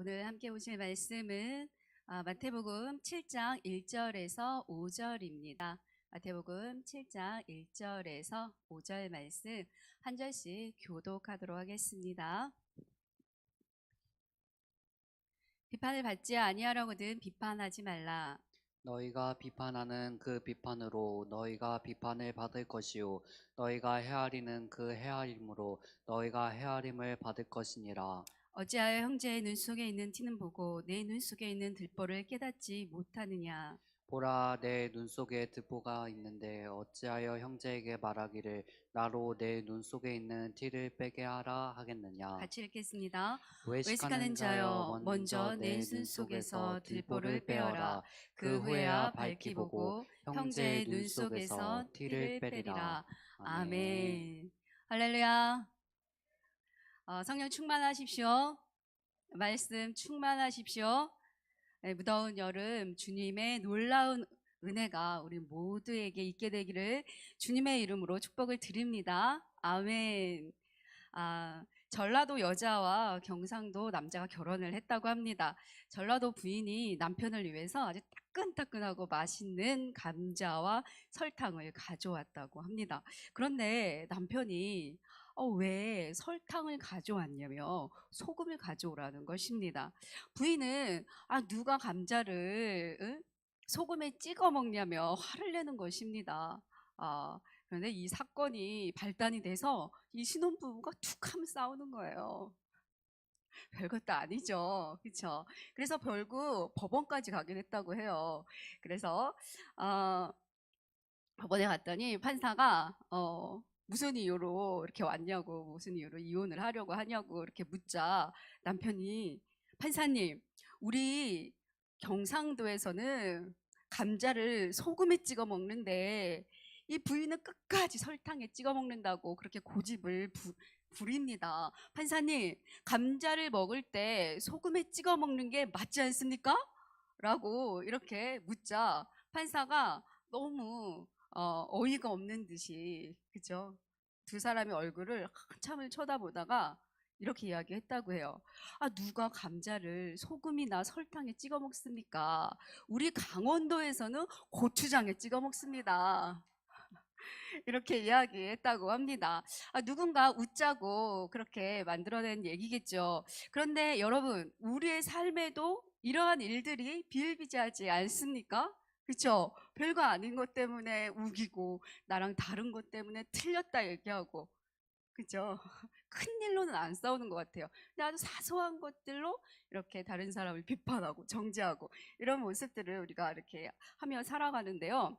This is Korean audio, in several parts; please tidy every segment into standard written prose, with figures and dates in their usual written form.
오늘 함께 보실 말씀은 마태복음 7장 1절에서 5절입니다. 마태복음 7장 1절에서 5절 말씀 한 절씩 교독하도록 하겠습니다. 비판을 받지 아니하려거든 비판하지 말라. 너희가 비판하는 그 비판으로 너희가 비판을 받을 것이요 너희가 헤아리는 그 헤아림으로 너희가 헤아림을 받을 것이니라. 어찌하여 형제의 눈 속에 있는 티는 보고 내 눈 속에 있는 들보를 깨닫지 못하느냐. 보라, 내 눈 속에 들보가 있는데 어찌하여 형제에게 말하기를 나로 내 눈 속에 있는 티를 빼게 하라 하겠느냐. 같이 읽겠습니다. 외식하는 외식하는 자여, 자여 먼저 먼저 내 내 눈 눈 속에서 속에서 들보를 들보를 빼어라. 빼어라. 그 그 후에야 후에야 밝히 밝히 보고 보고 형제의 형제의 눈 눈 속에서 속에서 티를 티를 빼리라. 빼리라. 아멘. 아멘. 할렐루야. 성령 충만하십시오. 말씀 충만하십시오. 네, 무더운 여름 주님의 놀라운 은혜가 우리 모두에게 있게 되기를 주님의 이름으로 축복을 드립니다. 아멘. 전라도 여자와 경상도 남자가 결혼을 했다고 합니다. 전라도 부인이 남편을 위해서 아주 따끈따끈하고 맛있는 감자와 설탕을 가져왔다고 합니다. 그런데 남편이 왜 설탕을 가져왔냐며 소금을 가져오라는 것입니다. 부인은 누가 감자를 소금에 찍어 먹냐며 화를 내는 것입니다. 그런데 이 사건이 발단이 돼서 이 신혼부부가 툭 하면 싸우는 거예요. 별것도 아니죠. 그렇죠? 그래서 결국 법원까지 가긴 했다고 해요. 그래서 어, 법원에 갔더니 판사가 무슨 이유로 이렇게 왔냐고, 무슨 이유로 이혼을 하려고 하냐고 이렇게 묻자 남편이, 판사님, 우리 경상도에서는 감자를 소금에 찍어 먹는데 이 부인은 끝까지 설탕에 찍어 먹는다고 그렇게 고집을 부립니다. 판사님, 감자를 먹을 때 소금에 찍어 먹는 게 맞지 않습니까? 라고 이렇게 묻자 판사가 너무 어이가 없는 듯이, 그죠? 두 사람의 얼굴을 한참을 쳐다보다가 이렇게 이야기했다고 해요. 누가 감자를 소금이나 설탕에 찍어 먹습니까? 우리 강원도에서는 고추장에 찍어 먹습니다. 이렇게 이야기했다고 합니다. 누군가 웃자고 그렇게 만들어낸 얘기겠죠. 그런데 여러분, 우리의 삶에도 이러한 일들이 비일비재하지 않습니까? 그렇죠? 별거 아닌 것 때문에 우기고 나랑 다른 것 때문에 틀렸다 얘기하고, 그죠? 큰 일로는 안 싸우는 것 같아요. 근데 아주 사소한 것들로 이렇게 다른 사람을 비판하고 정죄하고 이런 모습들을 우리가 이렇게 하며 살아가는데요.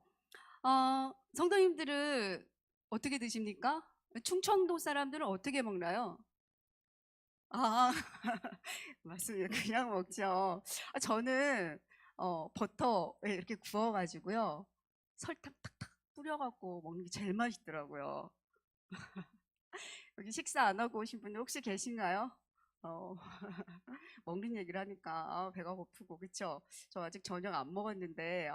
성도님들은 어떻게 드십니까? 충청도 사람들은 어떻게 먹나요? 아, 맞습니다. 그냥 먹죠. 저는 버터에 이렇게 구워가지고요. 설탕 탁탁 뿌려갖고 먹는 게 제일 맛있더라고요. 여기 식사 안 하고 오신 분들 혹시 계신가요? 어, 먹는 얘기를 하니까 배가 고프고, 그쵸? 저 아직 저녁 안 먹었는데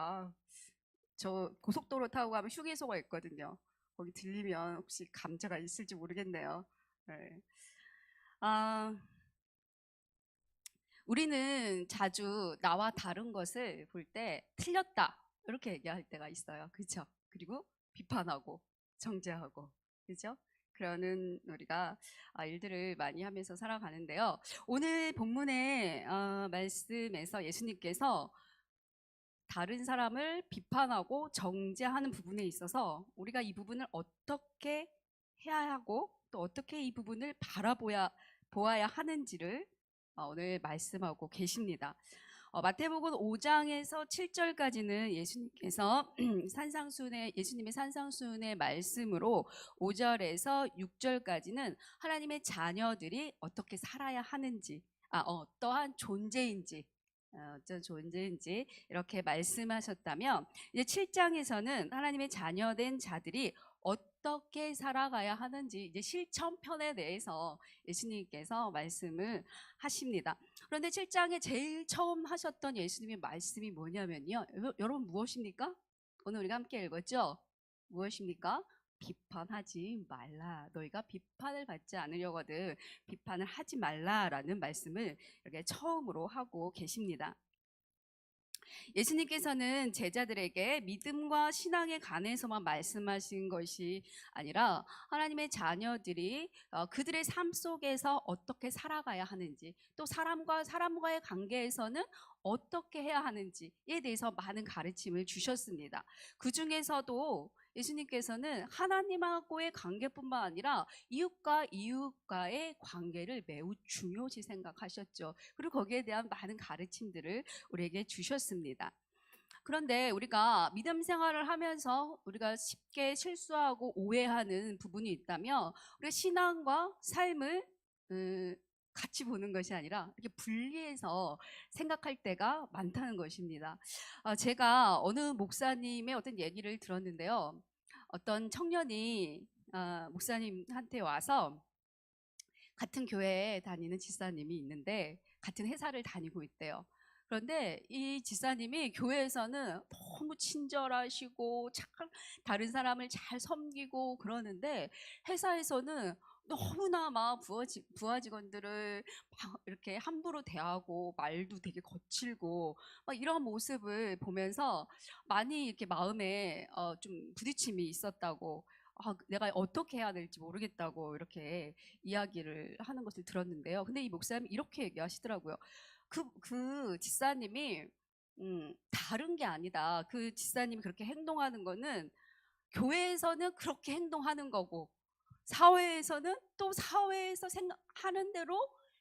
저 고속도로 타고 가면 휴게소가 있거든요. 거기 들리면 혹시 감자가 있을지 모르겠네요. 네. 아, 우리는 자주 나와 다른 것을 볼 때 틀렸다 이렇게 얘기할 때가 있어요. 그렇죠? 그리고 비판하고 정죄하고, 그렇죠? 그러는 우리가 일들을 많이 하면서 살아가는데요. 오늘 본문의 말씀에서 예수님께서 다른 사람을 비판하고 정죄하는 부분에 있어서 우리가 이 부분을 어떻게 해야 하고 또 어떻게 이 부분을 보아야 하는지를 오늘 말씀하고 계십니다. 마태복음 5장에서 7절까지는 예수님께서 예수님의 산상수훈의 말씀으로, 5절에서 6절까지는 하나님의 자녀들이 어떻게 살아야 하는지, 어떠한 존재인지, 어떤 존재인지 이렇게 말씀하셨다면, 이제 7장에서는 하나님의 자녀된 자들이 어떻게 살아가야 하는지 이제 실천편에 대해서 예수님께서 말씀을 하십니다. 그런데 7장에 제일 처음 하셨던 예수님의 말씀이 뭐냐면요. 여러분 무엇입니까? 오늘 우리가 함께 읽었죠? 무엇입니까? 비판하지 말라. 너희가 비판을 받지 않으려거든 비판을 하지 말라라는 말씀을 이렇게 처음으로 하고 계십니다. 예수님께서는 제자들에게 믿음과 신앙에 관해서만 말씀하신 것이 아니라 하나님의 자녀들이 그들의 삶 속에서 어떻게 살아가야 하는지, 또 사람과 사람과의 관계에서는 어떻게 해야 하는지에 대해서 많은 가르침을 주셨습니다. 그 중에서도 예수님께서는 하나님하고의 관계뿐만 아니라 이웃과 이웃과의 관계를 매우 중요시 생각하셨죠. 그리고 거기에 대한 많은 가르침들을 우리에게 주셨습니다. 그런데 우리가 믿음 생활을 하면서 우리가 쉽게 실수하고 오해하는 부분이 있다면, 우리가 신앙과 삶을 같이 보는 것이 아니라 이렇게 분리해서 생각할 때가 많다는 것입니다. 제가 어느 목사님의 어떤 얘기를 들었는데요. 어떤 청년이 목사님한테 와서, 같은 교회에 다니는 집사님이 있는데 같은 회사를 다니고 있대요. 그런데 이 집사님이 교회에서는 너무 친절하시고 다른 사람을 잘 섬기고 그러는데, 회사에서는 너무나 막 부하 직원들을 막 이렇게 함부로 대하고 말도 되게 거칠고 막 이런 모습을 보면서 많이 이렇게 마음에 좀 부딪힘이 있었다고, 내가 어떻게 해야 될지 모르겠다고 이렇게 이야기를 하는 것을 들었는데요. 근데 이 목사님이 이렇게 얘기하시더라고요. 그 집사님이 다른 게 아니다. 그 집사님이 그렇게 행동하는 거는 교회에서는 그렇게 행동하는 거고, 사회에서는 또 사회에서 생각하는 대로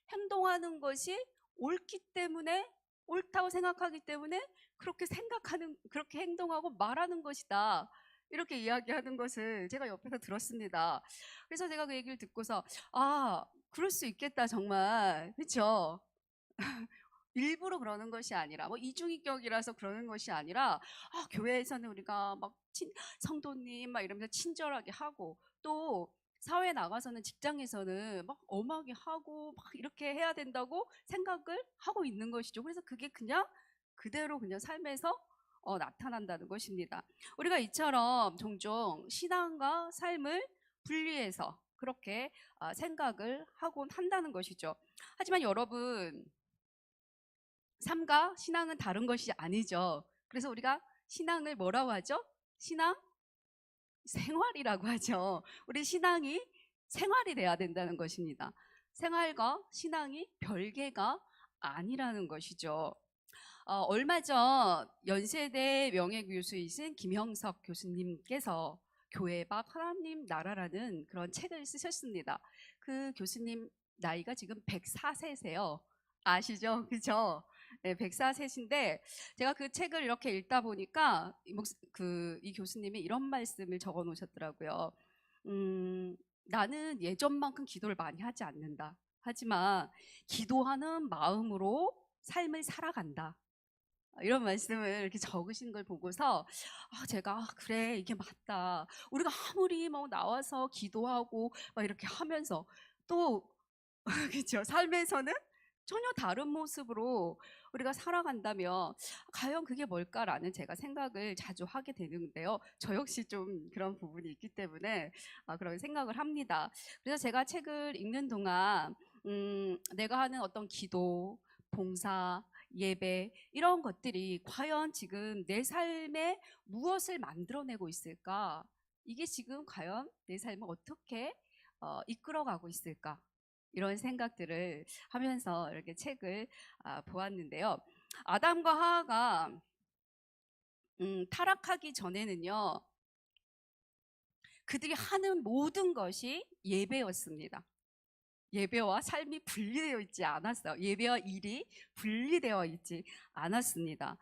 행동하는 것이 옳기 때문에, 옳다고 생각하기 때문에 그렇게 행동하고 말하는 것이다. 이렇게 이야기하는 것을 제가 옆에서 들었습니다. 그래서 제가 그 얘기를 듣고서, 그럴 수 있겠다, 정말. 그렇죠? 일부러 그러는 것이 아니라, 뭐 이중인격이라서 그러는 것이 아니라, 교회에서는 우리가 막 성도님 막 이러면서 친절하게 하고, 또 사회에 나가서는, 직장에서는 막 엄하게 하고 막 이렇게 해야 된다고 생각을 하고 있는 것이죠. 그래서 그게 그냥 그대로 그냥 삶에서 나타난다는 것입니다. 우리가 이처럼 종종 신앙과 삶을 분리해서 그렇게 생각을 하곤 한다는 것이죠. 하지만 여러분, 삶과 신앙은 다른 것이 아니죠. 그래서 우리가 신앙을 뭐라고 하죠? 신앙 생활이라고 하죠. 우리 신앙이 생활이 돼야 된다는 것입니다. 생활과 신앙이 별개가 아니라는 것이죠. 얼마 전 연세대 명예교수이신 김형석 교수님께서 교회 밖 하나님 나라라는 그런 책을 쓰셨습니다. 그 교수님 나이가 지금 104세세요. 아시죠? 그죠? 네, 104세신데 제가 그 책을 이렇게 읽다 보니까 이 교수님이 이런 말씀을 적어 놓으셨더라고요. 나는 예전만큼 기도를 많이 하지 않는다. 하지만 기도하는 마음으로 삶을 살아간다. 이런 말씀을 이렇게 적으신 걸 보고서 제가 그래, 이게 맞다. 우리가 아무리 뭐 나와서 기도하고 막 이렇게 하면서 또 그렇죠. 삶에서는 전혀 다른 모습으로 우리가 살아간다면 과연 그게 뭘까라는 제가 생각을 자주 하게 되는데요. 저 역시 좀 그런 부분이 있기 때문에 그런 생각을 합니다. 그래서 제가 책을 읽는 동안 내가 하는 어떤 기도, 봉사, 예배 이런 것들이 과연 지금 내 삶에 무엇을 만들어내고 있을까? 이게 지금 과연 내 삶을 어떻게 이끌어가고 있을까? 이런 생각들을 하면서 이렇게 책을 보았는데요. 아담과 하와가 타락하기 전에는요, 그들이 하는 모든 것이 예배였습니다. 예배와 삶이 분리되어 있지 않았어요. 예배와 일이 분리되어 있지 않았습니다.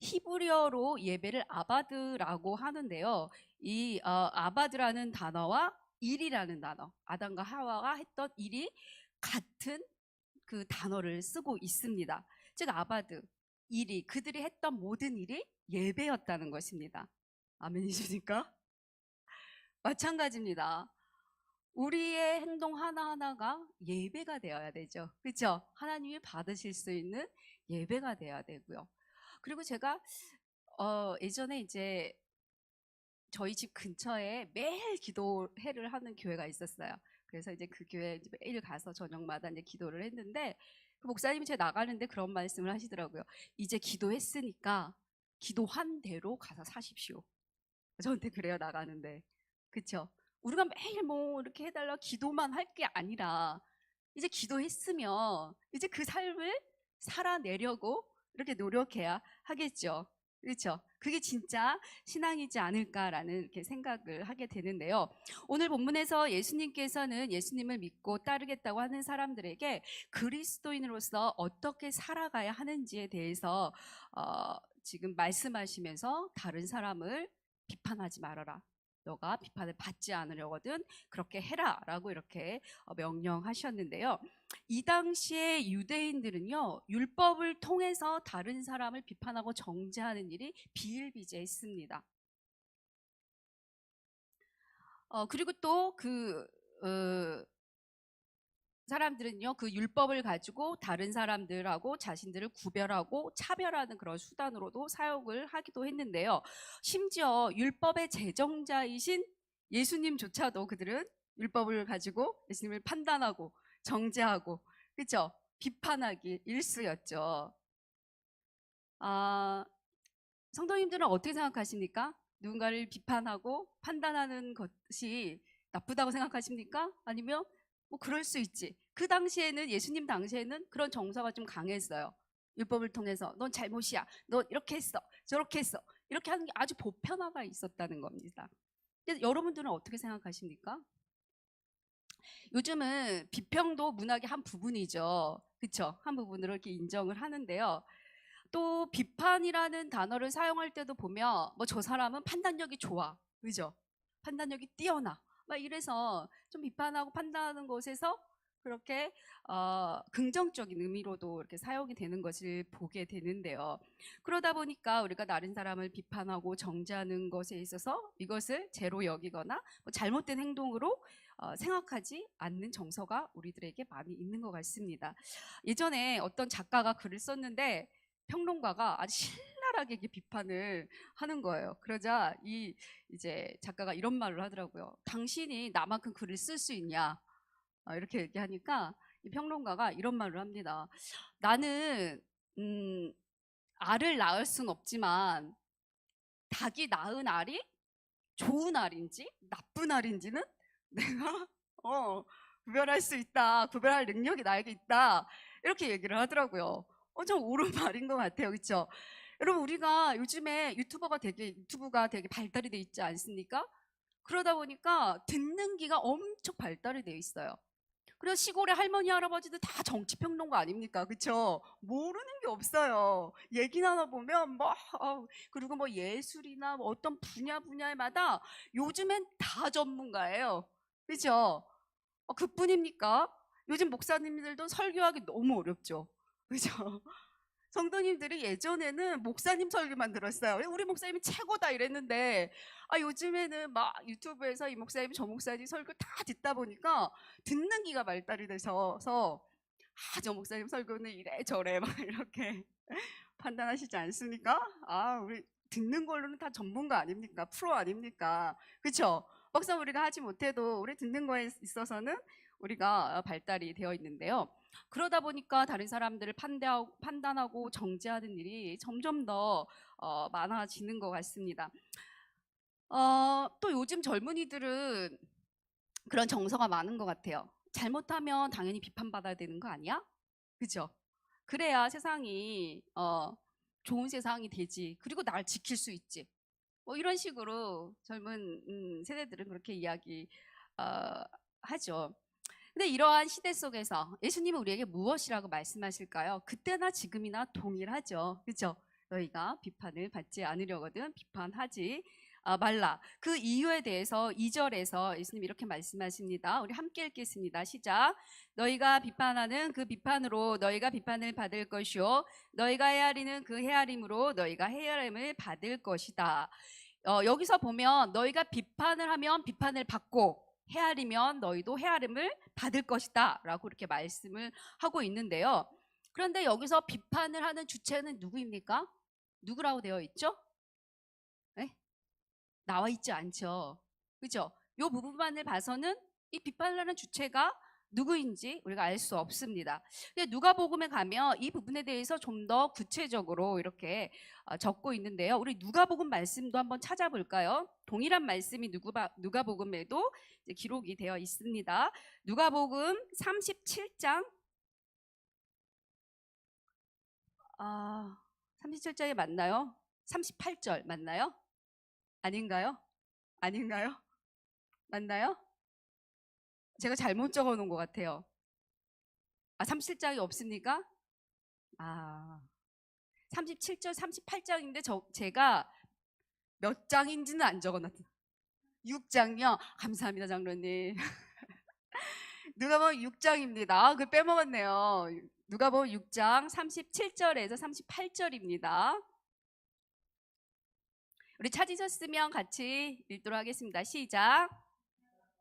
히브리어로 예배를 아바드라고 하는데요. 이 아바드라는 단어와 일이라는 단어, 아담과 하와가 했던 일이 같은 그 단어를 쓰고 있습니다. 즉 아바드, 일이, 그들이 했던 모든 일이 예배였다는 것입니다. 아멘이십니까? 마찬가지입니다. 우리의 행동 하나하나가 예배가 되어야 되죠. 그렇죠? 하나님이 받으실 수 있는 예배가 되어야 되고요. 그리고 제가 예전에 이제 저희 집 근처에 매일 기도회를 하는 교회가 있었어요. 그래서 이제 그 교회 이제 매일 가서 저녁마다 이제 기도를 했는데 그 목사님이 제가 나가는데 그런 말씀을 하시더라고요. 이제 기도했으니까 기도한 대로 가서 사십시오. 저한테 그래요, 나가는데. 그쵸? 우리가 매일 뭐 이렇게 해달라 기도만 할 게 아니라 이제 기도했으면 이제 그 삶을 살아내려고 이렇게 노력해야 하겠죠. 그렇죠? 그게 진짜 신앙이지 않을까라는 이렇게 생각을 하게 되는데요. 오늘 본문에서 예수님께서는 예수님을 믿고 따르겠다고 하는 사람들에게 그리스도인으로서 어떻게 살아가야 하는지에 대해서 지금 말씀하시면서 다른 사람을 비판하지 말아라. 너가 비판을 받지 않으려거든 그렇게 해라라고 이렇게 명령하셨는데요. 이 당시에 유대인들은요, 율법을 통해서 다른 사람을 비판하고 정죄하는 일이 비일비재했습니다. 그리고 또 사람들은요, 그 율법을 가지고 다른 사람들하고 자신들을 구별하고 차별하는 그런 수단으로도 사용을 하기도 했는데요. 심지어 율법의 제정자이신 예수님조차도 그들은 율법을 가지고 예수님을 판단하고 정죄하고, 그렇죠? 비판하기 일쑤였죠. 성도님들은 어떻게 생각하십니까? 누군가를 비판하고 판단하는 것이 나쁘다고 생각하십니까? 아니면 뭐 그럴 수 있지. 그 당시에는 예수님 당시에는 그런 정서가 좀 강했어요. 율법을 통해서 넌 잘못이야. 너 이렇게 했어. 저렇게 했어. 이렇게 하는 게 아주 보편화가 있었다는 겁니다. 그래서 여러분들은 어떻게 생각하십니까? 요즘은 비평도 문학의 한 부분이죠. 그렇죠? 한 부분으로 이렇게 인정을 하는데요. 또 비판이라는 단어를 사용할 때도 보면 뭐 저 사람은 판단력이 좋아. 그죠? 판단력이 뛰어나. 막 이래서 좀 비판하고 판단하는 것에서 그렇게 긍정적인 의미로도 이렇게 사용이 되는 것을 보게 되는데요. 그러다 보니까 우리가 다른 사람을 비판하고 정죄하는 것에 있어서 이것을 죄로 여기거나 뭐 잘못된 행동으로 생각하지 않는 정서가 우리들에게 많이 있는 것 같습니다. 예전에 어떤 작가가 글을 썼는데 평론가가 아주 신랄하게 이렇게 비판을 하는 거예요. 그러자 이제 작가가 이런 말을 하더라고요. 당신이 나만큼 글을 쓸 수 있냐? 이렇게 얘기하니까 이 평론가가 이런 말을 합니다. 나는 알을 낳을 순 없지만 닭이 낳은 알이 좋은 알인지 나쁜 알인지는 내가 구별할 수 있다. 구별할 능력이 나에게 있다. 이렇게 얘기를 하더라고요. 좀 옳은 말인 것 같아요. 그렇죠? 여러분 우리가 요즘에 유튜브가 되게 발달이 돼 있지 않습니까? 그러다 보니까 듣는 귀가 엄청 발달이 돼 있어요. 그래서 시골의 할머니 할아버지들 다 정치평론가 아닙니까? 그렇죠? 모르는 게 없어요. 얘기 나눠보면 그리고 뭐 예술이나 뭐 어떤 분야마다 요즘엔 다 전문가예요. 그렇죠? 그뿐입니까? 요즘 목사님들도 설교하기 너무 어렵죠. 그죠? 성도님들이 예전에는 목사님 설교만 들었어요. 우리 목사님이 최고다 이랬는데 요즘에는 막 유튜브에서 이 목사님 저 목사님 설교 다 듣다 보니까 듣는 기가 발달이 돼서 저 목사님 설교는 이래 저래 막 이렇게 판단하시지 않습니까? 우리 듣는 걸로는 다 전문가 아닙니까? 프로 아닙니까? 그렇죠? 막상 우리가 하지 못해도 우리 듣는 거에 있어서는 우리가 발달이 되어 있는데요. 그러다 보니까 다른 사람들을 판단하고 정죄하는 일이 점점 더 많아지는 것 같습니다. 또 요즘 젊은이들은 그런 정서가 많은 것 같아요. 잘못하면 당연히 비판받아야 되는 거 아니야? 그죠? 그래야 세상이 좋은 세상이 되지. 그리고 날 지킬 수 있지. 뭐 이런 식으로 젊은 세대들은 그렇게 이야기 하죠. 근데 이러한 시대 속에서 예수님은 우리에게 무엇이라고 말씀하실까요? 그때나 지금이나 동일하죠. 그렇죠? 너희가 비판을 받지 않으려거든 비판하지 말라. 그 이유에 대해서 2절에서 예수님 이렇게 말씀하십니다. 우리 함께 읽겠습니다. 시작. 너희가 비판하는 그 비판으로 너희가 비판을 받을 것이요 너희가 헤아리는 그 헤아림으로 너희가 헤아림을 받을 것이다. 여기서 보면 너희가 비판을 하면 비판을 받고 헤아리면 너희도 헤아림을 받을 것이다 라고 이렇게 말씀을 하고 있는데요. 그런데 여기서 비판을 하는 주체는 누구입니까? 누구라고 되어 있죠? 네? 나와 있지 않죠. 그죠? 이 부분만을 봐서는 이 비판을 하는 주체가 누구인지 우리가 알 수 없습니다. 누가복음에 가면 이 부분에 대해서 좀 더 구체적으로 이렇게 적고 있는데요. 우리 누가복음 말씀도 한번 찾아볼까요? 동일한 말씀이 누가복음에도 이제 기록이 되어 있습니다. 누가복음 37장 37장이 맞나요? 38절 맞나요? 아닌가요? 아닌가요? 맞나요? 제가 잘못 적어 놓은 것 같아요. 37장이 없습니까? 37절, 38장인데 제가 몇 장인지는 안 적어 놨어요. 6장이요? 감사합니다, 장로님. 누가복음 6장입니다. 그걸 빼먹었네요. 누가복음 6장 37절에서 38절입니다. 우리 찾으셨으면 같이 읽도록 하겠습니다. 시작.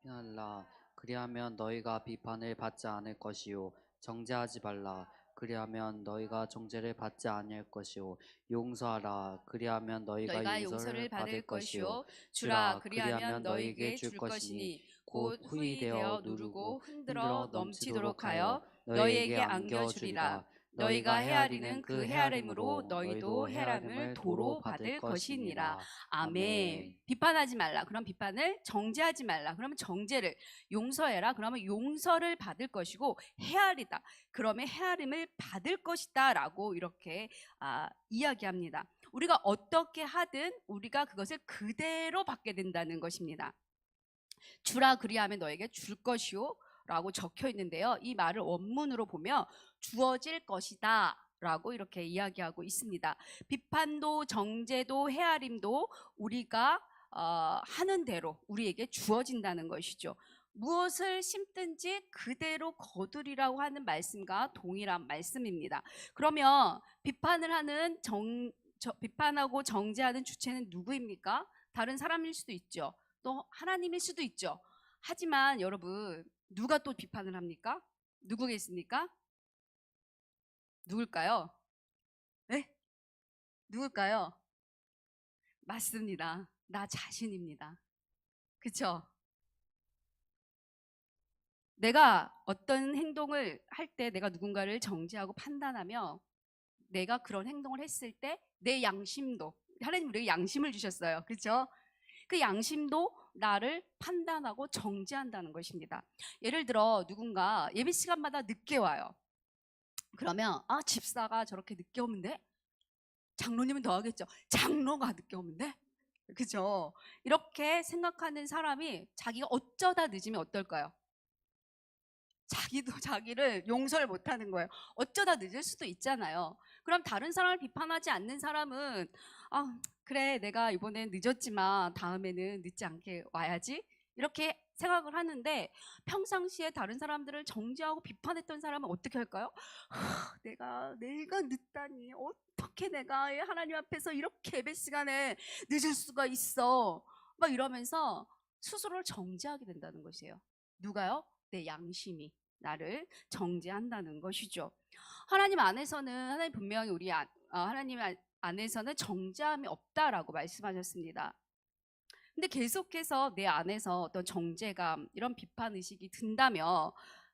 피하라. 그리하면 너희가 비판을 받지 않을 것이요. 정죄하지 말라. 그리하면 너희가 정죄를 받지 아니할 것이요. 용서하라. 그리하면 너희가 용서를 받을 것이요. 주라 그리하면 너희에게 줄 것이니 곧 후히 되어 누르고 흔들어 넘치도록 하여 너희에게 안겨주리라. 너희가 헤아리는 그 헤아림으로 너희도 헤아림을 도로 받을 것이니라. 아멘. 비판하지 말라. 그럼 비판을 정죄하지 말라. 그러면 정죄를 용서해라. 그러면 용서를 받을 것이고 헤아리다. 그러면 헤아림을 받을 것이다 라고 이렇게 이야기합니다. 우리가 어떻게 하든 우리가 그것을 그대로 받게 된다는 것입니다. 주라 그리하면 너에게 줄 것이요 라고 적혀 있는데요. 이 말을 원문으로 보면 주어질 것이다 라고 이렇게 이야기하고 있습니다. 비판도 정죄도 헤아림도 우리가 하는 대로 우리에게 주어진다는 것이죠. 무엇을 심든지 그대로 거두리라고 하는 말씀과 동일한 말씀입니다. 그러면 비판을 하는 비판하고 정죄하는 주체는 누구입니까? 다른 사람일 수도 있죠. 또 하나님일 수도 있죠. 하지만 여러분 누가 또 비판을 합니까? 누구겠습니까? 누굴까요? 네? 누굴까요? 맞습니다. 나 자신입니다. 그쵸? 내가 어떤 행동을 할 때 내가 누군가를 정죄하고 판단하며 내가 그런 행동을 했을 때 내 양심도 하나님 우리에게 양심을 주셨어요. 그렇죠? 그 양심도 나를 판단하고 정죄한다는 것입니다. 예를 들어 누군가 예배 시간마다 늦게 와요. 그러면 집사가 저렇게 늦게 오면 돼? 장로님은 더 하겠죠. 장로가 늦게 오면 돼? 그죠? 이렇게 생각하는 사람이 자기가 어쩌다 늦으면 어떨까요? 자기도 자기를 용서를 못하는 거예요. 어쩌다 늦을 수도 있잖아요. 그럼 다른 사람을 비판하지 않는 사람은 그래 내가 이번엔 늦었지만 다음에는 늦지 않게 와야지 이렇게 생각을 하는데 평상시에 다른 사람들을 정죄하고 비판했던 사람은 어떻게 할까요? 내가 늦다니 어떻게 내가 하나님 앞에서 이렇게 예배 시간에 늦을 수가 있어 막 이러면서 스스로를 정죄하게 된다는 것이에요. 누가요? 내 양심이 나를 정죄한다는 것이죠. 하나님 안에서는 하나님 분명히 우리 하나님 안에서는 정죄함이 없다라고 말씀하셨습니다. 근데 계속해서 내 안에서 어떤 정죄감 이런 비판 의식이 든다면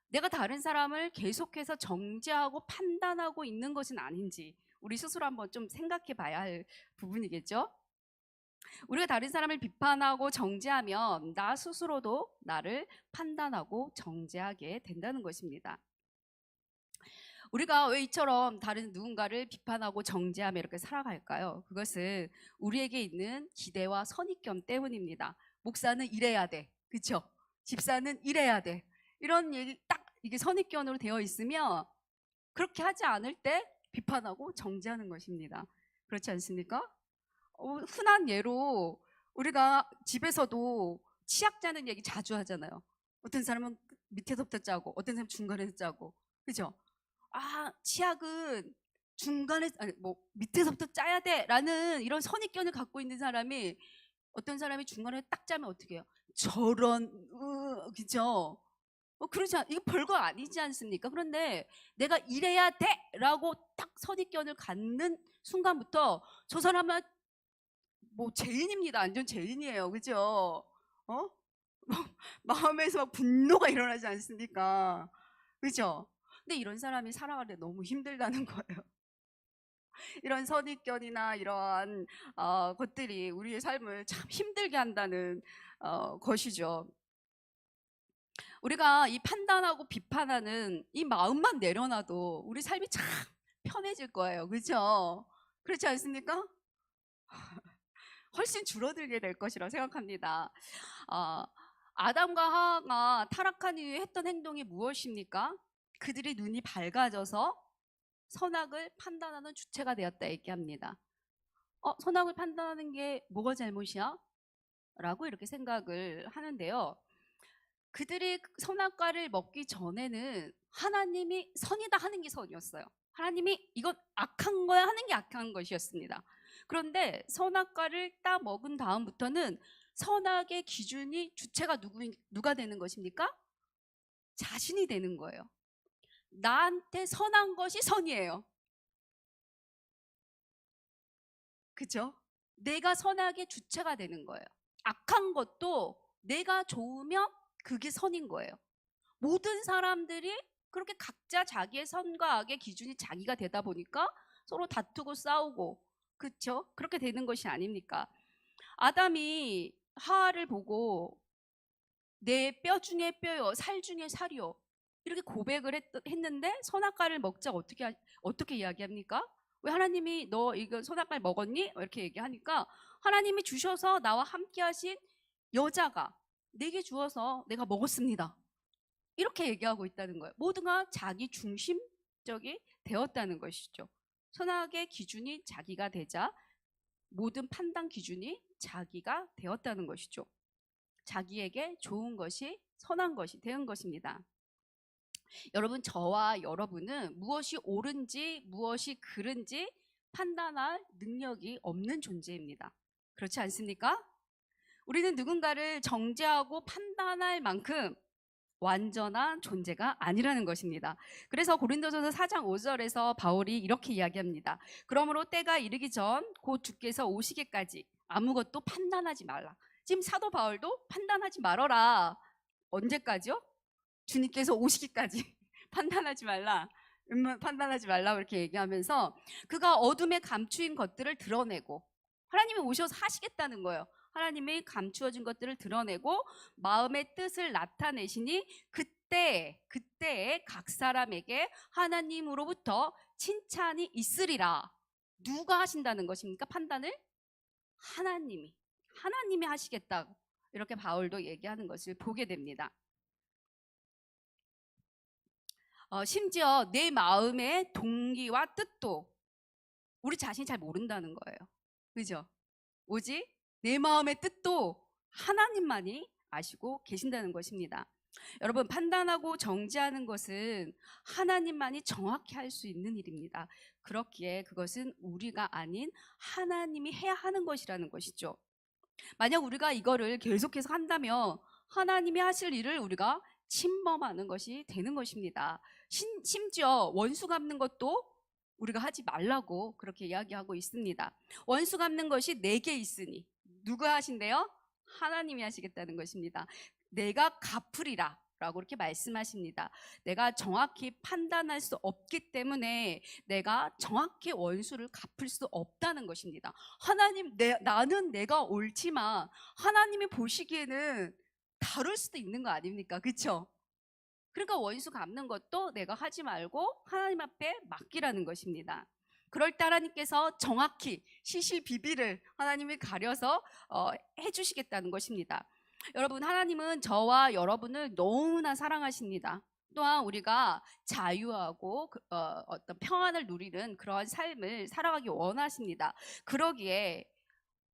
내가 다른 사람을 계속해서 정죄하고 판단하고 있는 것은 아닌지 우리 스스로 한번 좀 생각해 봐야 할 부분이겠죠. 우리가 다른 사람을 비판하고 정죄하면 나 스스로도 나를 판단하고 정죄하게 된다는 것입니다. 우리가 왜 이처럼 다른 누군가를 비판하고 정죄하며 이렇게 살아갈까요? 그것은 우리에게 있는 기대와 선입견 때문입니다. 목사는 이래야 돼. 그렇죠? 집사는 이래야 돼. 이런 얘기 딱 이게 선입견으로 되어 있으면 그렇게 하지 않을 때 비판하고 정죄하는 것입니다. 그렇지 않습니까? 흔한 예로 우리가 집에서도 치약 짜는 얘기 자주 하잖아요. 어떤 사람은 밑에서부터 짜고 어떤 사람은 중간에서 짜고 그죠? 치약은 중간에 밑에서부터 짜야 돼라는 이런 선입견을 갖고 있는 사람이 어떤 사람이 중간에 딱 짜면 어떻게 해요? 저런 그죠? 그렇지 이거 별거 아니지 않습니까? 그런데 내가 이래야 돼라고 딱 선입견을 갖는 순간부터 저 사람은 뭐 죄인입니다. 완전 죄인이에요. 그죠? 어? 마음에서 막 분노가 일어나지 않습니까? 그죠? 근데 이런 사람이 살아가는데 너무 힘들다는 거예요. 이런 선입견이나 이러한 것들이 우리의 삶을 참 힘들게 한다는 것이죠. 우리가 이 판단하고 비판하는 이 마음만 내려놔도 우리 삶이 참 편해질 거예요. 그죠? 그렇지 않습니까? 훨씬 줄어들게 될 것이라고 생각합니다. 어, 아담과 하와가 타락한 이후에 했던 행동이 무엇입니까? 그들이 눈이 밝아져서 선악을 판단하는 주체가 되었다 얘기합니다. 선악을 판단하는 게 뭐가 잘못이야? 라고 이렇게 생각을 하는데요. 그들이 선악과를 먹기 전에는 하나님이 선이다 하는 게 선이었어요. 하나님이 이건 악한 거야 하는 게 악한 것이었습니다. 그런데 선악과를 따 먹은 다음부터는 선악의 기준이 주체가 누가 되는 것입니까? 자신이 되는 거예요. 나한테 선한 것이 선이에요. 그죠? 내가 선악의 주체가 되는 거예요. 악한 것도 내가 좋으면 그게 선인 거예요. 모든 사람들이 그렇게 각자 자기의 선과 악의 기준이 자기가 되다 보니까 서로 다투고 싸우고, 그렇죠? 그렇게 되는 것이 아닙니까? 아담이 하와를 보고 내 뼈 중에 뼈요, 살 중에 살이요, 이렇게 고백을 했는데 선악과를 먹자 어떻게 이야기합니까? 왜 하나님이 너 이거 선악과를 먹었니? 이렇게 얘기하니까 하나님이 주셔서 나와 함께 하신 여자가 내게 주어서 내가 먹었습니다. 이렇게 얘기하고 있다는 거예요. 모두가 자기 중심적이 되었다는 것이죠. 선악의 기준이 자기가 되자 모든 판단 기준이 자기가 되었다는 것이죠. 자기에게 좋은 것이 선한 것이 되는 것입니다. 여러분, 저와 여러분은 무엇이 옳은지 무엇이 그른지 판단할 능력이 없는 존재입니다. 그렇지 않습니까? 우리는 누군가를 정죄하고 판단할 만큼 완전한 존재가 아니라는 것입니다. 그래서 고린도전서 4장 5절에서 바울이 이렇게 이야기합니다. 그러므로 때가 이르기 전 곧 주께서 오시기까지 아무것도 판단하지 말라. 지금 사도 바울도 판단하지 말어라. 언제까지요? 주님께서 오시기까지 판단하지 말라. 판단하지 말라 이렇게 얘기하면서 그가 어둠에 감추인 것들을 드러내고 하나님이 오셔서 하시겠다는 거예요. 하나님이 감추어진 것들을 드러내고 마음의 뜻을 나타내시니 그때에 각 사람에게 하나님으로부터 칭찬이 있으리라. 누가 하신다는 것입니까? 판단을 하나님이 하시겠다. 이렇게 바울도 얘기하는 것을 보게 됩니다. 심지어 내 마음의 동기와 뜻도 우리 자신이 잘 모른다는 거예요. 그죠? 오직 내 마음의 뜻도 하나님만이 아시고 계신다는 것입니다. 여러분, 판단하고 정죄하는 것은 하나님만이 정확히 할 수 있는 일입니다. 그렇기에 그것은 우리가 아닌 하나님이 해야 하는 것이라는 것이죠. 만약 우리가 이거를 계속해서 한다면 하나님이 하실 일을 우리가 침범하는 것이 되는 것입니다. 심지어 원수 갚는 것도 우리가 하지 말라고 그렇게 이야기하고 있습니다. 원수 갚는 것이 내게 있으니 누가 하신대요? 하나님이 하시겠다는 것입니다. 내가 갚으리라 라고 이렇게 말씀하십니다. 내가 정확히 판단할 수 없기 때문에 내가 정확히 원수를 갚을 수 없다는 것입니다. 나는 내가 옳지만 하나님이 보시기에는 다를 수도 있는 거 아닙니까? 그렇죠? 그러니까 원수 갚는 것도 내가 하지 말고 하나님 앞에 맡기라는 것입니다. 그럴 때 하나님께서 정확히 시시비비를 하나님이 가려서 해주시겠다는 것입니다. 여러분, 하나님은 저와 여러분을 너무나 사랑하십니다. 또한 우리가 자유하고 어떤 평안을 누리는 그러한 삶을 살아가기 원하십니다. 그러기에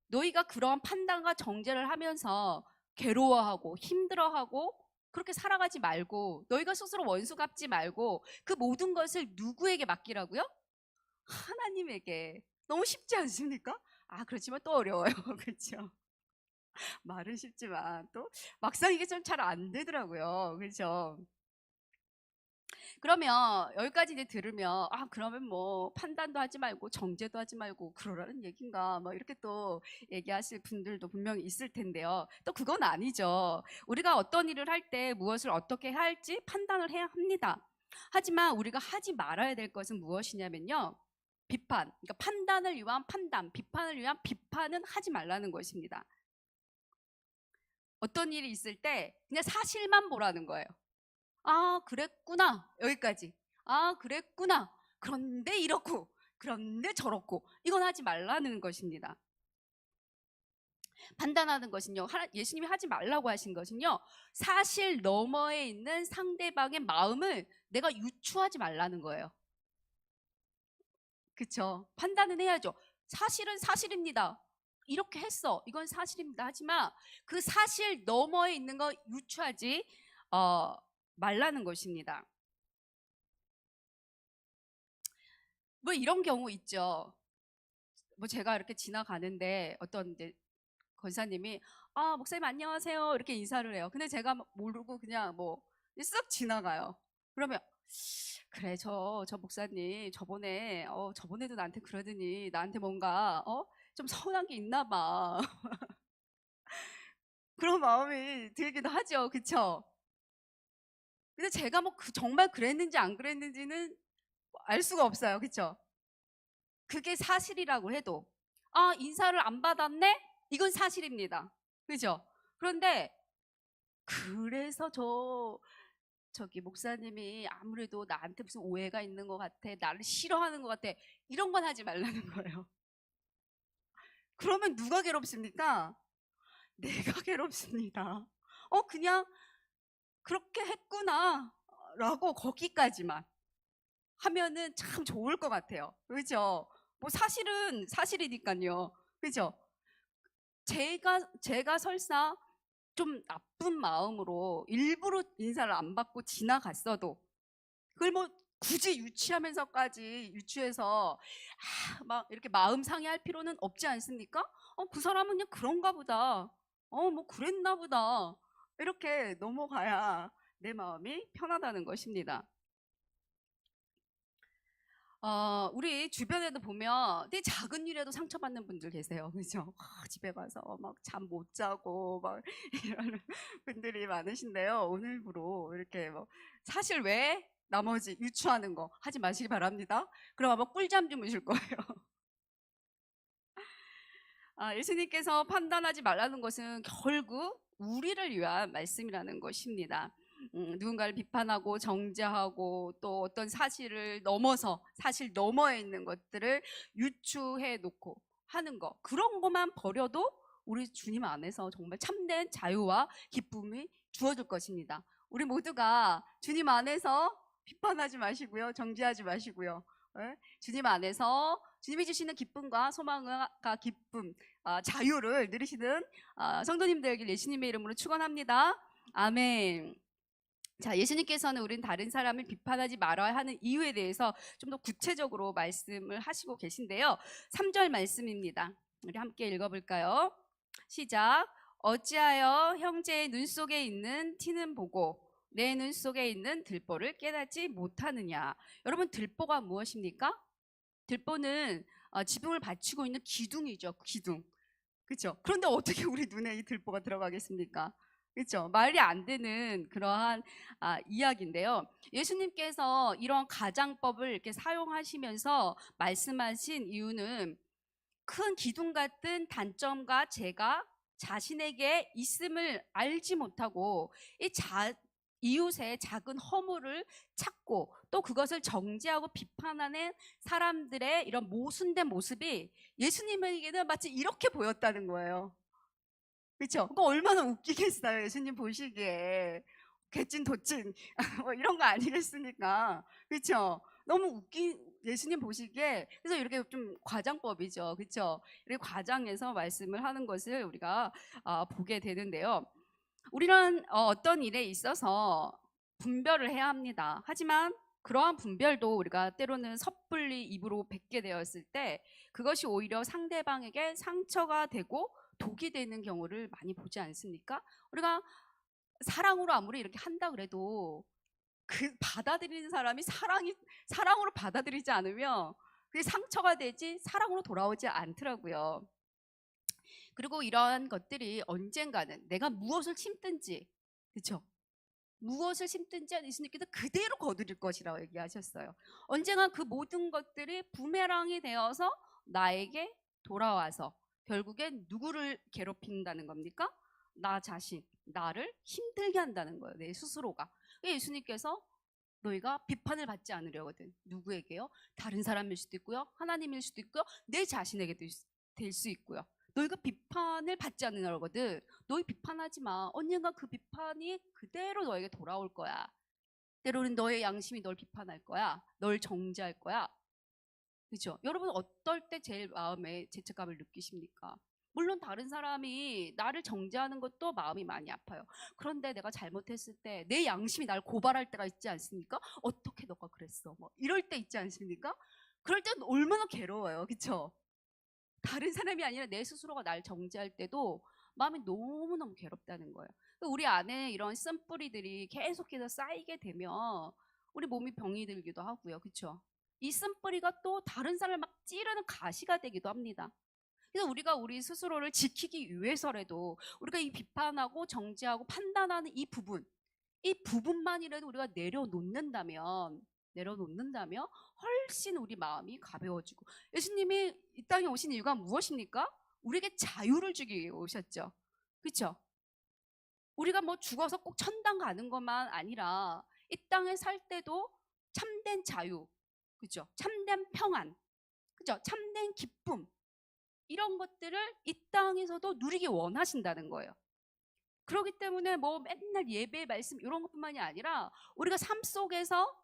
너희가 그러한 판단과 정죄를 하면서 괴로워하고 힘들어하고 그렇게 살아가지 말고 너희가 스스로 원수 갚지 말고 그 모든 것을 누구에게 맡기라고요? 하나님에게. 너무 쉽지 않습니까? 그렇지만 또 어려워요. 그렇죠? 말은 쉽지만 또 막상 이게 좀 잘 안 되더라고요. 그렇죠? 그러면 여기까지 이제 들으면 그러면 뭐 판단도 하지 말고 정죄도 하지 말고 그러라는 얘긴가 뭐 이렇게 또 얘기하실 분들도 분명히 있을 텐데요. 또 그건 아니죠. 우리가 어떤 일을 할 때 무엇을 어떻게 해야 할지 판단을 해야 합니다. 하지만 우리가 하지 말아야 될 것은 무엇이냐면요. 비판, 그러니까 판단을 위한 판단, 비판을 위한 비판은 하지 말라는 것입니다. 어떤 일이 있을 때 그냥 사실만 보라는 거예요. 그랬구나. 여기까지. 그랬구나. 그런데 이렇고, 그런데 저렇고. 이건 하지 말라는 것입니다. 판단하는 것은요, 예수님이 하지 말라고 하신 것은요, 사실 너머에 있는 상대방의 마음을 내가 유추하지 말라는 거예요. 그쵸? 판단은 해야죠. 사실은 사실입니다. 이렇게 했어. 이건 사실입니다. 하지만 그 사실 너머에 있는 거 유추하지 말라는 것입니다. 뭐 이런 경우 있죠. 뭐 제가 이렇게 지나가는데 어떤 이제 권사님이 목사님 안녕하세요 이렇게 인사를 해요. 근데 제가 모르고 그냥 뭐 쓱 지나가요. 그러면 그래 저 목사님 저번에도 나한테 그러더니 나한테 뭔가 좀 서운한 게 있나 봐. 그런 마음이 들기도 하죠. 그쵸? 근데 제가 뭐 정말 그랬는지 안 그랬는지는 알 수가 없어요. 그쵸? 그게 사실이라고 해도 인사를 안 받았네? 이건 사실입니다. 그죠? 그런데 그래서 저기 목사님이 아무래도 나한테 무슨 오해가 있는 것 같아. 나를 싫어하는 것 같아. 이런 건 하지 말라는 거예요. 그러면 누가 괴롭습니까? 내가 괴롭습니다. 그냥 그렇게 했구나. 라고 거기까지만 하면은 참 좋을 것 같아요. 그죠? 뭐 사실은 사실이니까요. 그죠? 제가 설사 좀 나쁜 마음으로 일부러 인사를 안 받고 지나갔어도 그걸 뭐 굳이 유치해서 막 이렇게 마음 상해할 필요는 없지 않습니까? 그 사람은 그냥 그런가 보다. 뭐 그랬나 보다. 이렇게 넘어가야 내 마음이 편하다는 것입니다. 우리 주변에도 보면 되게 작은 일에도 상처받는 분들 계세요. 그죠? 집에 가서 막 잠 못 자고 막 이러는 분들이 많으신데요. 오늘부로 이렇게 뭐 사실 왜 나머지 유추하는 거 하지 마시기 바랍니다. 그럼 아마 꿀잠 주무실 거예요. 예수님께서 판단하지 말라는 것은 결국 우리를 위한 말씀이라는 것입니다. 누군가를 비판하고 정죄하고 또 어떤 사실을 넘어서 사실 너머에 있는 것들을 유추해 놓고 하는 거 그런 것만 버려도 우리 주님 안에서 정말 참된 자유와 기쁨이 주어질 것입니다. 우리 모두가 주님 안에서 비판하지 마시고요. 정죄하지 마시고요. 주님 안에서 주님이 주시는 기쁨과 소망과 기쁨, 자유를 누리시는 성도님들 되길 예수님의 이름으로 축원합니다. 아멘. 자, 예수님께서는 우린 다른 사람을 비판하지 말아야 하는 이유에 대해서 좀 더 구체적으로 말씀을 하시고 계신데요. 3절 말씀입니다. 우리 함께 읽어볼까요? 시작. 어찌하여 형제의 눈 속에 있는 티는 보고 내 눈 속에 있는 들보를 깨닫지 못하느냐. 여러분, 들보가 무엇입니까? 들보는 지붕을 받치고 있는 기둥이죠. 기둥. 그렇죠? 그런데 어떻게 우리 눈에 이 들보가 들어가겠습니까? 그렇죠? 말이 안 되는 그러한 이야기인데요. 예수님께서 이런 가장법을 이렇게 사용하시면서 말씀하신 이유는 큰 기둥 같은 단점과 죄가 자신에게 있음을 알지 못하고 이웃의 작은 허물을 찾고 또 그것을 정죄하고 비판하는 사람들의 이런 모순된 모습이 예수님에게는 마치 이렇게 보였다는 거예요. 그렇죠? 그거 얼마나 웃기겠어요. 예수님 보시기에 개찐 도찐 뭐 이런 거 아니겠습니까? 그렇죠? 너무 예수님 보시기에 그래서 이렇게 좀 과장법이죠. 그렇죠? 이렇게 과장해서 말씀을 하는 것을 우리가 보게 되는데요. 우리는 어떤 일에 있어서 분별을 해야 합니다. 하지만 그러한 분별도 우리가 때로는 섣불리 입으로 뱉게 되었을 때 그것이 오히려 상대방에게 상처가 되고 독이 되는 경우를 많이 보지 않습니까? 우리가 사랑으로 아무리 이렇게 한다 그래도 그 받아들이는 사람이 사랑으로 받아들이지 않으면 그게 상처가 되지 사랑으로 돌아오지 않더라고요. 그리고 이러한 것들이 언젠가는 내가 무엇을 심든지, 그렇죠? 무엇을 심든지 예수님께서 그대로 거두릴 것이라고 얘기하셨어요. 언젠가 그 모든 것들이 부메랑이 되어서 나에게 돌아와서 결국엔 누구를 괴롭힌다는 겁니까? 나 자신, 나를 힘들게 한다는 거예요. 내 스스로가. 예수님께서 너희가 비판을 받지 않으려거든. 누구에게요? 다른 사람일 수도 있고요. 하나님일 수도 있고요. 내 자신에게도 될 수 있고요. 너희가 비판을 받지 않으려거든. 너희 비판하지 마. 언젠가 그 비판이 그대로 너에게 돌아올 거야. 때로는 너의 양심이 널 비판할 거야. 널 정죄할 거야. 그렇죠? 여러분 어떨 때 제일 마음에 죄책감을 느끼십니까? 물론 다른 사람이 나를 정죄하는 것도 마음이 많이 아파요. 그런데 내가 잘못했을 때 내 양심이 날 고발할 때가 있지 않습니까? 어떻게 너가 그랬어? 뭐 이럴 때 있지 않습니까? 그럴 때는 얼마나 괴로워요. 그렇죠? 다른 사람이 아니라 내 스스로가 날 정죄할 때도 마음이 너무너무 괴롭다는 거예요. 우리 안에 이런 쓴뿌리들이 계속해서 쌓이게 되면 우리 몸이 병이 들기도 하고요. 그렇죠? 이 쓴뿌리가 또 다른 사람을 막 찌르는 가시가 되기도 합니다. 그래서 우리가 우리 스스로를 지키기 위해서라도 우리가 이 비판하고 정죄하고 판단하는 이 부분만이라도 우리가 내려놓는다면 훨씬 우리 마음이 가벼워지고, 예수님이 이 땅에 오신 이유가 무엇입니까? 우리에게 자유를 주기 위해 오셨죠. 그렇죠? 우리가 뭐 죽어서 꼭 천당 가는 것만 아니라 이 땅에 살 때도 참된 자유, 그렇죠? 참된 평안, 그렇죠? 참된 기쁨, 이런 것들을 이 땅에서도 누리기 원하신다는 거예요. 그렇기 때문에 뭐 맨날 예배 말씀 이런 것뿐만이 아니라 우리가 삶 속에서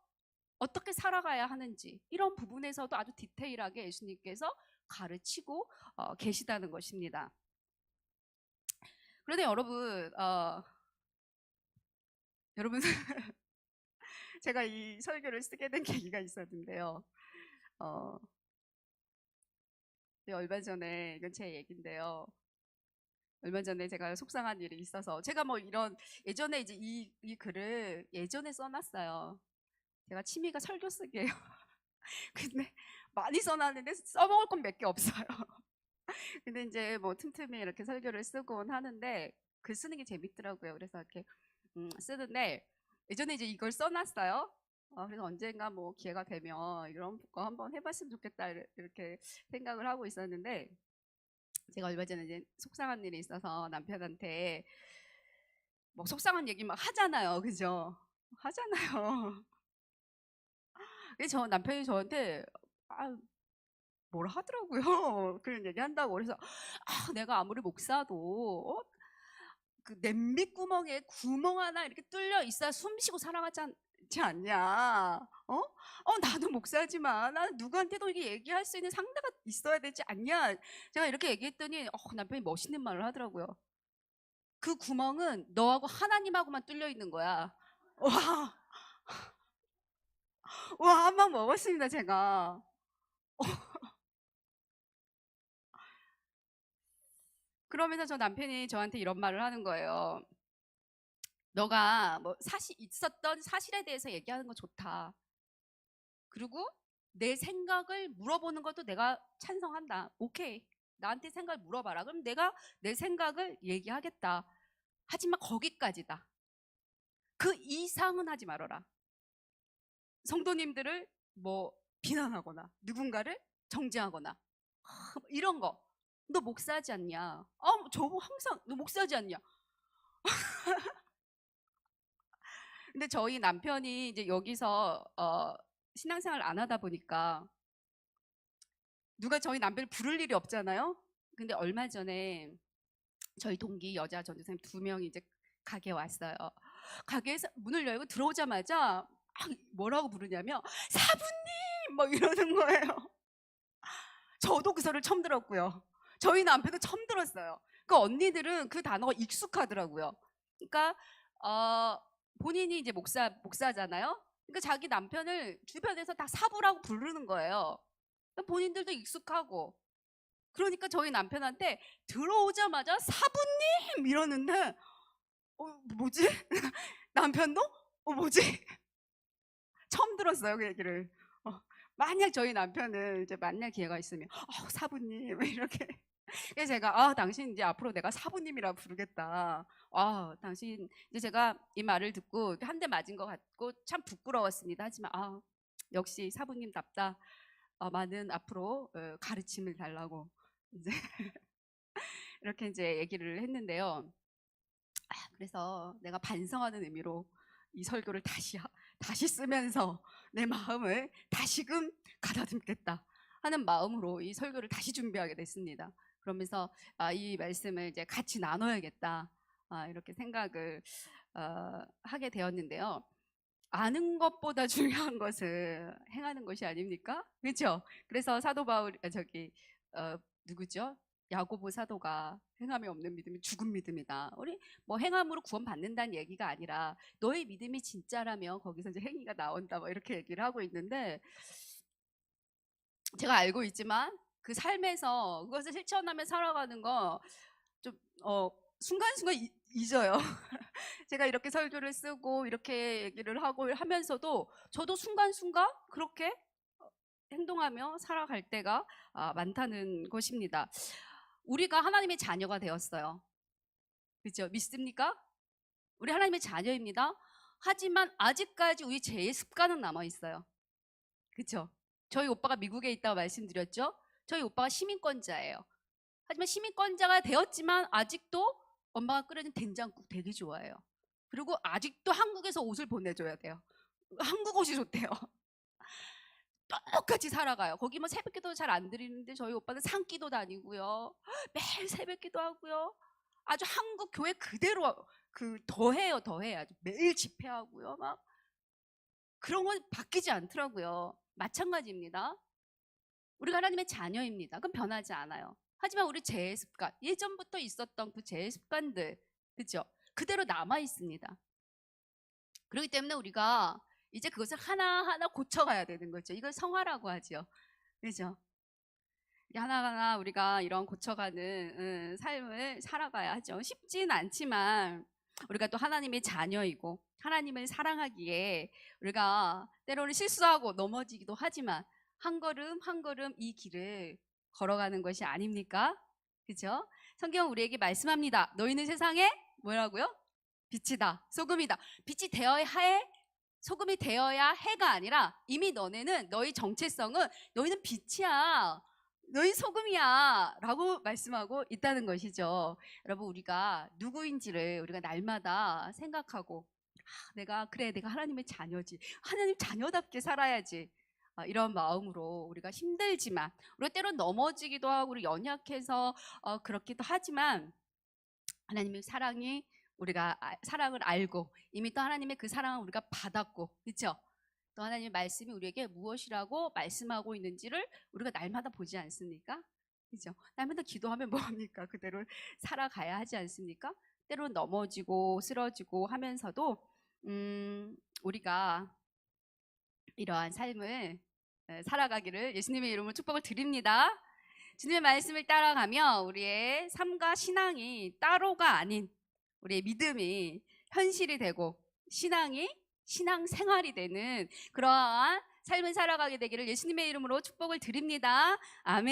어떻게 살아가야 하는지 이런 부분에서도 아주 디테일하게 예수님께서 가르치고 계시다는 것입니다. 그런데 여러분 제가 이 설교를 쓰게 된 계기가 있었는데요. 얼마 전에, 이건 제 얘기인데요. 얼마 전에 제가 속상한 일이 있어서 제가 뭐 이런 예전에 이제 이 글을 예전에 써놨어요. 제가 취미가 설교 쓰기예요. 근데 많이 써놨는데 써먹을 건 몇 개 없어요. 근데 이제 뭐 틈틈이 이렇게 설교를 쓰곤 하는데 글 쓰는 게 재밌더라고요. 그래서 이렇게 쓰는데 예전에 이제 이걸 써놨어요. 그래서 언젠가 뭐 기회가 되면 이런 거 한번 해봤으면 좋겠다 이렇게 생각을 하고 있었는데, 제가 얼마 전에 이제 속상한 일이 있어서 남편한테 뭐 속상한 얘기 막 하잖아요. 그죠? 하잖아요. 그래서 남편이 저한테 뭐라 하더라고요. 그런 얘기 한다고. 그래서 내가 아무리 목사도 그 냄비 구멍에 구멍 하나 이렇게 뚫려 있어야 숨 쉬고 살아가지 않냐? 나도 목사지만 나는 누구한테도 이게 얘기할 수 있는 상대가 있어야 되지 않냐? 제가 이렇게 얘기했더니 남편이 멋있는 말을 하더라고요. 그 구멍은 너하고 하나님하고만 뚫려 있는 거야. 와, 한 방 먹었습니다, 제가. 그러면서 저 남편이 저한테 이런 말을 하는 거예요. 너가 뭐 있었던 사실에 대해서 얘기하는 거 좋다. 그리고 내 생각을 물어보는 것도 내가 찬성한다. 오케이. 나한테 생각을 물어봐라. 그럼 내가 내 생각을 얘기하겠다. 하지만 거기까지다. 그 이상은 하지 말아라. 성도님들을 뭐 비난하거나 누군가를 정죄하거나 이런 거. 너 목사하지 않냐? 저거 항상 너 목사하지 않냐? 근데 저희 남편이 이제 여기서 신앙생활 안 하다 보니까 누가 저희 남편을 부를 일이 없잖아요. 근데 얼마 전에 저희 동기 여자 전도사님 2명이 이제 가게에 왔어요. 가게에서 문을 열고 들어오자마자 뭐라고 부르냐면 사부님 막 이러는 거예요. 저도 그 소리를 처음 들었고요. 저희 남편도 처음 들었어요. 그 언니들은 그 단어가 익숙하더라고요. 그러니까 본인이 이제 목사잖아요. 그러니까 자기 남편을 주변에서 다 사부라고 부르는 거예요. 본인들도 익숙하고. 그러니까 저희 남편한테 들어오자마자 사부님 이러는데 뭐지? 남편도 뭐지? 처음 들었어요, 그 얘기를. 만약 저희 남편을 이제 만날 기회가 있으면 사부님 이렇게. 그래서 제가 당신 이제 앞으로 내가 사부님이라 부르겠다. 당신 이제 제가 이 말을 듣고 한 대 맞은 것 같고 참 부끄러웠습니다. 하지만 역시 사부님답다. 많은 앞으로 가르침을 달라고 이제 이렇게 이제 얘기를 했는데요. 그래서 내가 반성하는 의미로 이 설교를 다시 쓰면서 내 마음을 다시금 가다듬겠다 하는 마음으로 이 설교를 다시 준비하게 됐습니다. 그러면서 이 말씀을 이제 같이 나눠야겠다 이렇게 생각을 하게 되었는데요. 아는 것보다 중요한 것은 행하는 것이 아닙니까? 그렇죠? 그래서 사도 바울 누구죠? 야고보 사도가 행함이 없는 믿음이 죽은 믿음이다. 우리 뭐 행함으로 구원받는다는 얘기가 아니라 너의 믿음이 진짜라면 거기서 이제 행위가 나온다 뭐 이렇게 얘기를 하고 있는데, 제가 알고 있지만 그 삶에서 그것을 실천하며 살아가는 거 좀 순간순간 잊어요. 제가 이렇게 설교를 쓰고 이렇게 얘기를 하고 하면서도 저도 순간순간 그렇게 행동하며 살아갈 때가 많다는 것입니다. 우리가 하나님의 자녀가 되었어요. 그렇죠? 믿습니까? 우리 하나님의 자녀입니다. 하지만 아직까지 우리 죄의 습관은 남아 있어요. 그렇죠? 저희 오빠가 미국에 있다고 말씀드렸죠? 저희 오빠가 시민권자예요. 하지만 시민권자가 되었지만 아직도 엄마가 끓여준 된장국 되게 좋아해요. 그리고 아직도 한국에서 옷을 보내줘야 돼요. 한국 옷이 좋대요. 똑같이 살아가요. 거기 뭐 새벽기도 잘 안 드리는데 저희 오빠는 산기도 다니고요. 매일 새벽기도 하고요. 아주 한국 교회 그대로 더해요. 아주 매일 집회하고요. 막 그런 건 바뀌지 않더라고요. 마찬가지입니다. 우리가 하나님의 자녀입니다. 그럼 변하지 않아요. 하지만 우리 죄의 습관, 예전부터 있었던 그 죄의 습관들, 그죠? 그대로 남아 있습니다. 그렇기 때문에 우리가 이제 그것을 하나하나 고쳐가야 되는 거죠. 이걸 성화라고 하죠. 그죠? 하나하나 우리가 이런 고쳐가는 삶을 살아가야 하죠. 쉽진 않지만 우리가 또 하나님의 자녀이고 하나님을 사랑하기에 우리가 때로는 실수하고 넘어지기도 하지만 한 걸음 한 걸음 이 길을 걸어가는 것이 아닙니까? 그죠? 성경은 우리에게 말씀합니다. 너희는 세상에 뭐라고요? 빛이다, 소금이다. 빛이 되어야 해, 소금이 되어야 해가 아니라 이미 너네는, 너희 정체성은 너희는 빛이야, 너희 소금이야 라고 말씀하고 있다는 것이죠. 여러분, 우리가 누구인지를 우리가 날마다 생각하고 내가 하나님의 자녀지, 하나님 자녀답게 살아야지, 이런 마음으로 우리가 힘들지만, 우리가 때론 넘어지기도 하고 우리 연약해서 그렇기도 하지만 하나님의 사랑이, 우리가 사랑을 알고 이미 또 하나님의 그 사랑을 우리가 받았고, 그렇죠? 또 하나님의 말씀이 우리에게 무엇이라고 말씀하고 있는지를 우리가 날마다 보지 않습니까? 그죠? 날마다 기도하면 뭐합니까? 그대로 살아가야 하지 않습니까? 때로는 넘어지고 쓰러지고 하면서도 우리가 이러한 삶을 살아가기를 예수님의 이름으로 축복을 드립니다. 주님의 말씀을 따라가며 우리의 삶과 신앙이 따로가 아닌 우리의 믿음이 현실이 되고 신앙이 신앙생활이 되는 그러한 삶을 살아가게 되기를 예수님의 이름으로 축복을 드립니다. 아멘.